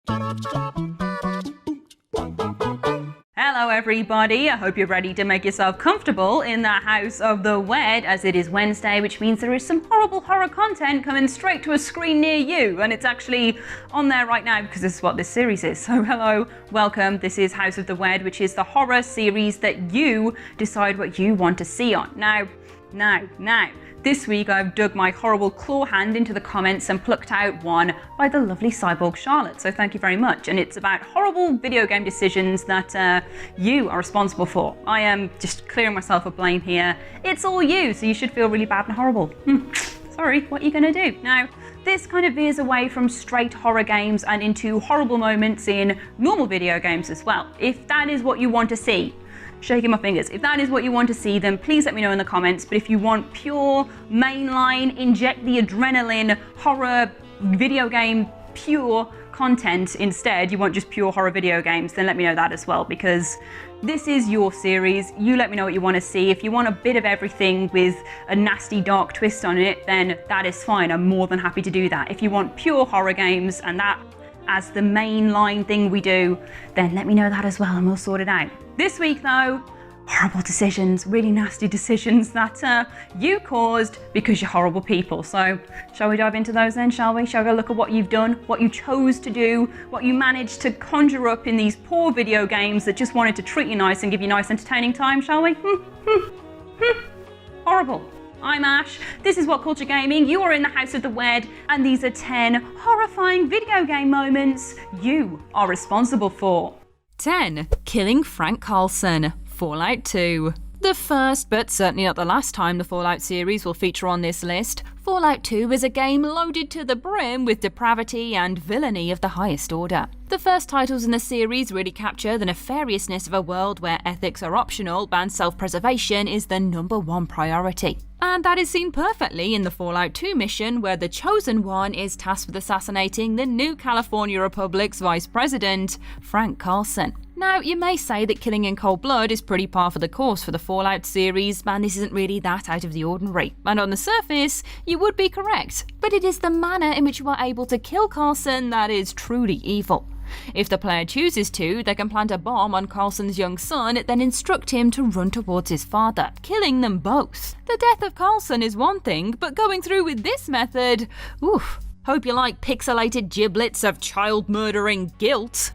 Hello everybody, I hope you're ready to make yourself comfortable in the house of the Wed, as it is Wednesday, which means there is some horrible horror content coming straight to a screen near you, and it's actually on there right now because this is what this series is. So hello, welcome, this is House of the Wed, which is the horror series that you decide what you want to see on. Now, this week I've dug my horrible claw hand into the comments and plucked out one by the lovely Cyborg Charlotte, so thank you very much. And it's about horrible video game decisions that you are responsible for. I am just clearing myself of blame here. It's all you, so you should feel really bad and horrible. Sorry, what are you gonna do? Now, this kind of veers away from straight horror games and into horrible moments in normal video games as well. If that is what you want to see, shaking my fingers. If that is what you want to see, then please let me know in the comments. But if you want pure, mainline, inject the adrenaline, horror, video game, pure content instead, you want just pure horror video games, then let me know that as well, because this is your series. You let me know what you want to see. If you want a bit of everything with a nasty dark twist on it, then that is fine. I'm more than happy to do that. If you want pure horror games and that as the mainline thing we do, then let me know that as well and we'll sort it out. This week though, horrible decisions, really nasty decisions that you caused because you're horrible people. So shall we dive into those then, shall we? Shall we go look at what you've done, what you chose to do, what you managed to conjure up in these poor video games that just wanted to treat you nice and give you nice entertaining time, shall we? Horrible. I'm Ash, this is What Culture Gaming, you are in the House of the Wed, and these are 10 horrifying video game moments you are responsible for. 10. Killing Frank Carlson, Fallout 2. The first, but certainly not the last time the Fallout series will feature on this list, Fallout 2 is a game loaded to the brim with depravity and villainy of the highest order. The first titles in the series really capture the nefariousness of a world where ethics are optional and self-preservation is the #1 priority. And that is seen perfectly in the Fallout 2 mission, where the Chosen One is tasked with assassinating the new California Republic's Vice President, Frank Carlson. Now, you may say that killing in cold blood is pretty par for the course for the Fallout series, and this isn't really that out of the ordinary. And on the surface, you would be correct, but it is the manner in which you are able to kill Carlson that is truly evil. If the player chooses to, they can plant a bomb on Carlson's young son, then instruct him to run towards his father, killing them both. The death of Carlson is one thing, but going through with this method, oof. Hope you like pixelated giblets of child-murdering guilt.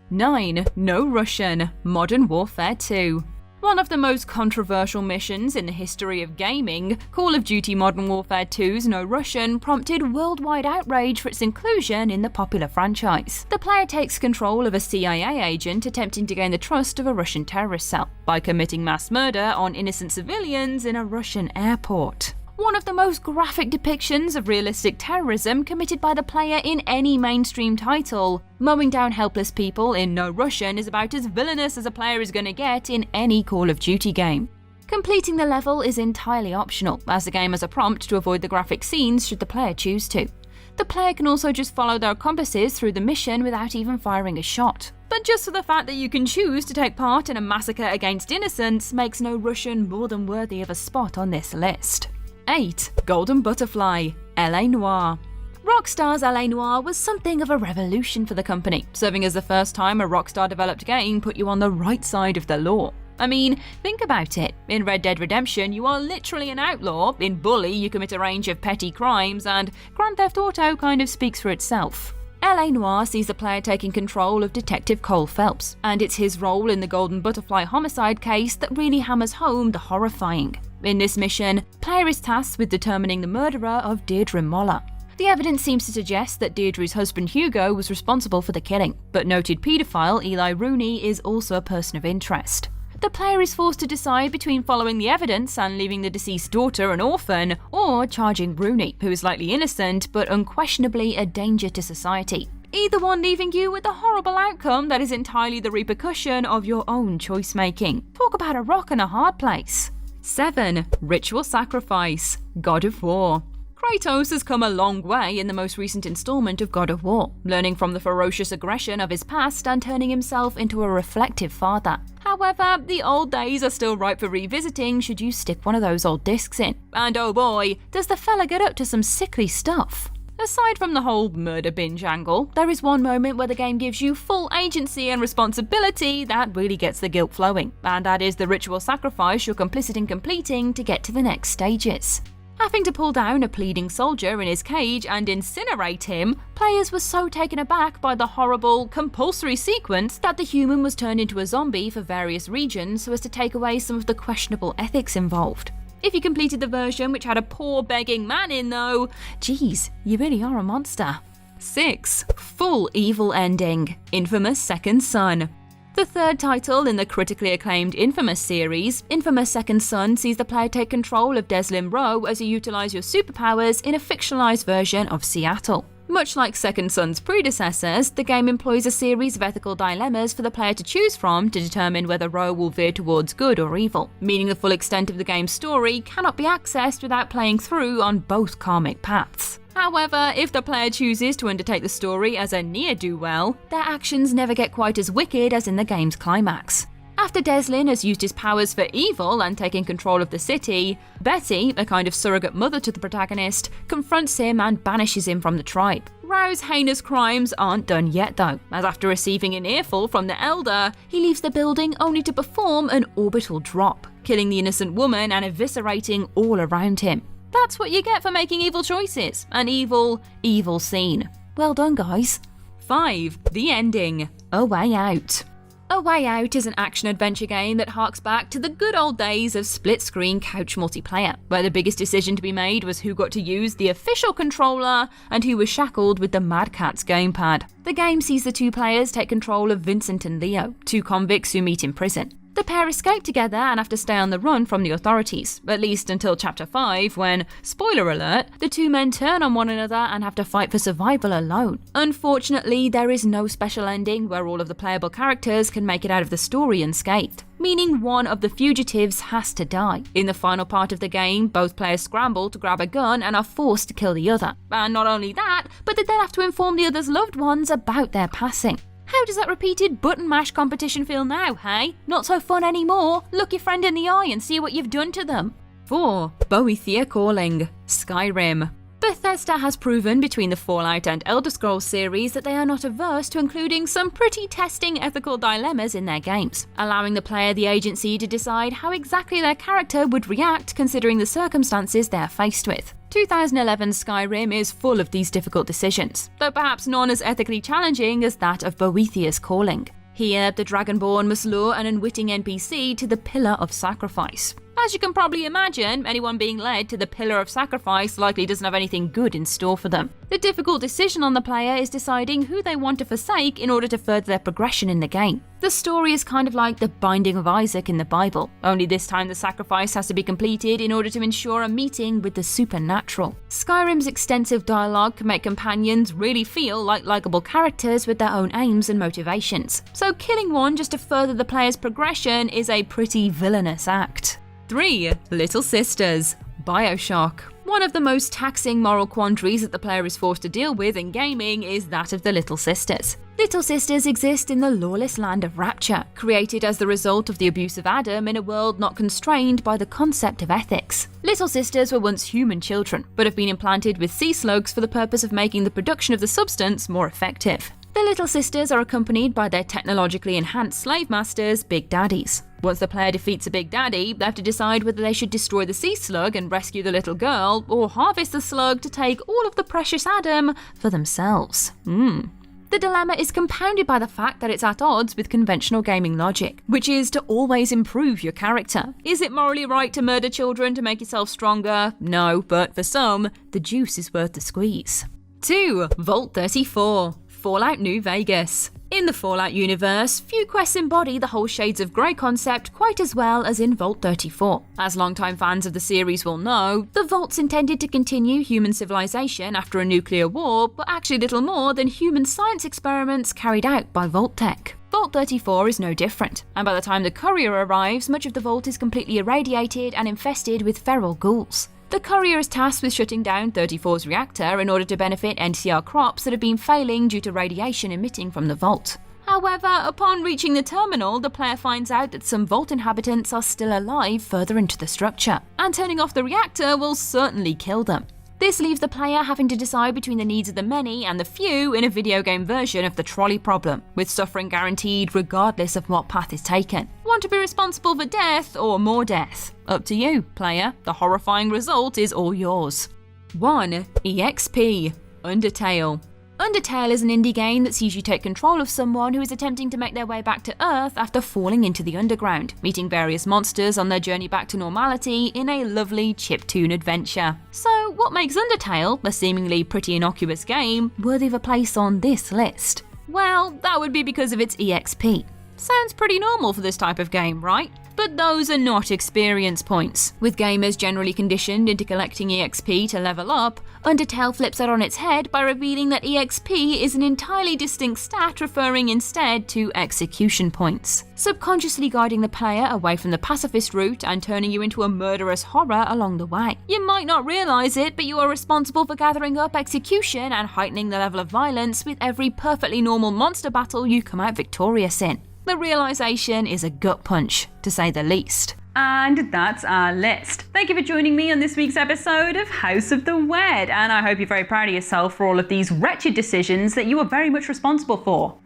9. No Russian, Modern Warfare 2. One of the most controversial missions in the history of gaming, Call of Duty Modern Warfare 2's No Russian prompted worldwide outrage for its inclusion in the popular franchise. The player takes control of a CIA agent attempting to gain the trust of a Russian terrorist cell by committing mass murder on innocent civilians in a Russian airport. One of the most graphic depictions of realistic terrorism committed by the player in any mainstream title. Mowing down helpless people in No Russian is about as villainous as a player is going to get in any Call of Duty game. Completing the level is entirely optional, as the game has a prompt to avoid the graphic scenes should the player choose to. The player can also just follow their accomplices through the mission without even firing a shot. But just for the fact that you can choose to take part in a massacre against innocents makes No Russian more than worthy of a spot on this list. 8. Golden Butterfly, LA Noire. Rockstar's LA Noire was something of a revolution for the company, serving as the first time a Rockstar-developed game put you on the right side of the law. I mean, think about it. In Red Dead Redemption, you are literally an outlaw, in Bully you commit a range of petty crimes, and Grand Theft Auto kind of speaks for itself. LA Noire sees the player taking control of Detective Cole Phelps, and it's his role in the Golden Butterfly homicide case that really hammers home the horrifying. In this mission, player is tasked with determining the murderer of Deirdre Moller. The evidence seems to suggest that Deirdre's husband Hugo was responsible for the killing, but noted paedophile Eli Rooney is also a person of interest. The player is forced to decide between following the evidence and leaving the deceased daughter an orphan, or charging Rooney, who is likely innocent but unquestionably a danger to society. Either one leaving you with a horrible outcome that is entirely the repercussion of your own choice making. Talk about a rock and a hard place. 7. Ritual Sacrifice, God of War. Kratos has come a long way in the most recent installment of God of War, learning from the ferocious aggression of his past and turning himself into a reflective father. However, the old days are still ripe for revisiting should you stick one of those old discs in. And oh boy, does the fella get up to some sickly stuff. Aside from the whole murder binge angle, there is one moment where the game gives you full agency and responsibility that really gets the guilt flowing, and that is the ritual sacrifice you're complicit in completing to get to the next stages. Having to pull down a pleading soldier in his cage and incinerate him, players were so taken aback by the horrible, compulsory sequence that the human was turned into a zombie for various regions so as to take away some of the questionable ethics involved. If you completed the version which had a poor begging man in though, geez, you really are a monster. 6. Full evil ending. Infamous Second Son. The third title in the critically acclaimed Infamous series, Infamous Second Son sees the player take control of Deslin Row as you utilise your superpowers in a fictionalised version of Seattle. Much like Second Son's predecessors, the game employs a series of ethical dilemmas for the player to choose from to determine whether Row will veer towards good or evil, meaning the full extent of the game's story cannot be accessed without playing through on both karmic paths. However, if the player chooses to undertake the story as a ne'er-do-well, their actions never get quite as wicked as in the game's climax. After Deslin has used his powers for evil and taken control of the city, Betty, a kind of surrogate mother to the protagonist, confronts him and banishes him from the tribe. Row's heinous crimes aren't done yet though, as after receiving an earful from the Elder, he leaves the building only to perform an orbital drop, killing the innocent woman and eviscerating all around him. That's what you get for making evil choices. An evil, evil scene. Well done, guys. 5. The ending. A Way Out. A Way Out is an action-adventure game that harks back to the good old days of split-screen couch multiplayer, where the biggest decision to be made was who got to use the official controller and who was shackled with the Mad Catz gamepad. The game sees the two players take control of Vincent and Leo, two convicts who meet in prison. The pair escape together and have to stay on the run from the authorities, at least until Chapter 5 when, spoiler alert, the two men turn on one another and have to fight for survival alone. Unfortunately, there is no special ending where all of the playable characters can make it out of the story unscathed, meaning one of the fugitives has to die. In the final part of the game, both players scramble to grab a gun and are forced to kill the other. And not only that, but they then have to inform the other's loved ones about their passing. How does that repeated button mash competition feel now, hey? Not so fun anymore. Look your friend in the eye and see what you've done to them. 4. Boethia Calling. Skyrim. Bethesda has proven between the Fallout and Elder Scrolls series that they are not averse to including some pretty testing ethical dilemmas in their games, allowing the player the agency to decide how exactly their character would react considering the circumstances they are faced with. 2011's Skyrim is full of these difficult decisions, though perhaps none as ethically challenging as that of Boethia's Calling. Here, the Dragonborn must lure an unwitting NPC to the Pillar of Sacrifice. As you can probably imagine, anyone being led to the Pillar of Sacrifice likely doesn't have anything good in store for them. The difficult decision on the player is deciding who they want to forsake in order to further their progression in the game. The story is kind of like the Binding of Isaac in the Bible, only this time the sacrifice has to be completed in order to ensure a meeting with the supernatural. Skyrim's extensive dialogue can make companions really feel like likeable characters with their own aims and motivations, so killing one just to further the player's progression is a pretty villainous act. 3. Little Sisters. BioShock. One of the most taxing moral quandaries that the player is forced to deal with in gaming is that of the Little Sisters. Little Sisters exist in the lawless land of Rapture, created as the result of the abuse of Adam in a world not constrained by the concept of ethics. Little Sisters were once human children, but have been implanted with sea slugs for the purpose of making the production of the substance more effective. The Little Sisters are accompanied by their technologically enhanced slave masters, Big Daddies. Once the player defeats a Big Daddy, they have to decide whether they should destroy the sea slug and rescue the little girl, or harvest the slug to take all of the precious Adam for themselves. The dilemma is compounded by the fact that it's at odds with conventional gaming logic, which is to always improve your character. Is it morally right to murder children to make yourself stronger? No, but for some, the juice is worth the squeeze. 2. Vault 34. Fallout New Vegas. In the Fallout universe, few quests embody the whole Shades of Grey concept quite as well as in Vault 34. As longtime fans of the series will know, the Vault's intended to continue human civilization after a nuclear war, but actually little more than human science experiments carried out by Vault Tech. Vault 34 is no different, and by the time the courier arrives, much of the Vault is completely irradiated and infested with feral ghouls. The courier is tasked with shutting down 34's reactor in order to benefit NCR crops that have been failing due to radiation emitting from the Vault. However, upon reaching the terminal, the player finds out that some Vault inhabitants are still alive further into the structure, and turning off the reactor will certainly kill them. This leaves the player having to decide between the needs of the many and the few in a video game version of the trolley problem, with suffering guaranteed regardless of what path is taken. Want to be responsible for death or more death? Up to you, player. The horrifying result is all yours. 1. EXP. Undertale. Undertale is an indie game that sees you take control of someone who is attempting to make their way back to Earth after falling into the underground, meeting various monsters on their journey back to normality in a lovely chiptune adventure. So what makes Undertale, a seemingly pretty innocuous game, worthy of a place on this list? Well, that would be because of its EXP. Sounds pretty normal for this type of game, right? But those are not experience points. With gamers generally conditioned into collecting EXP to level up, Undertale flips that on its head by revealing that EXP is an entirely distinct stat referring instead to execution points, subconsciously guiding the player away from the pacifist route and turning you into a murderous horror along the way. You might not realise it, but you are responsible for gathering up execution and heightening the level of violence with every perfectly normal monster battle you come out victorious in. The realisation is a gut punch, to say the least. And that's our list. Thank you for joining me on this week's episode of House of the Wed, and I hope you're very proud of yourself for all of these wretched decisions that you are very much responsible for.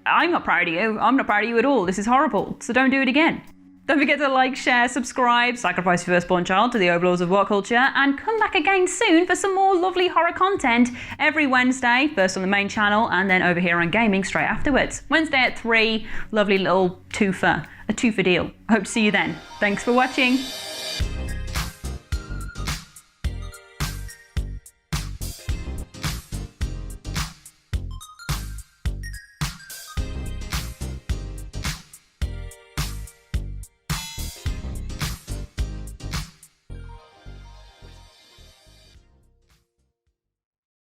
I'm not proud of you. I'm not proud of you at all. This is horrible, so don't do it again. Don't forget to like, share, subscribe, sacrifice your firstborn child to the overlords of what culture, and come back again soon for some more lovely horror content every Wednesday, first on the main channel and then over here on gaming straight afterwards. Wednesday at 3, lovely little twofer, a twofer deal. Hope to see you then. Thanks for watching.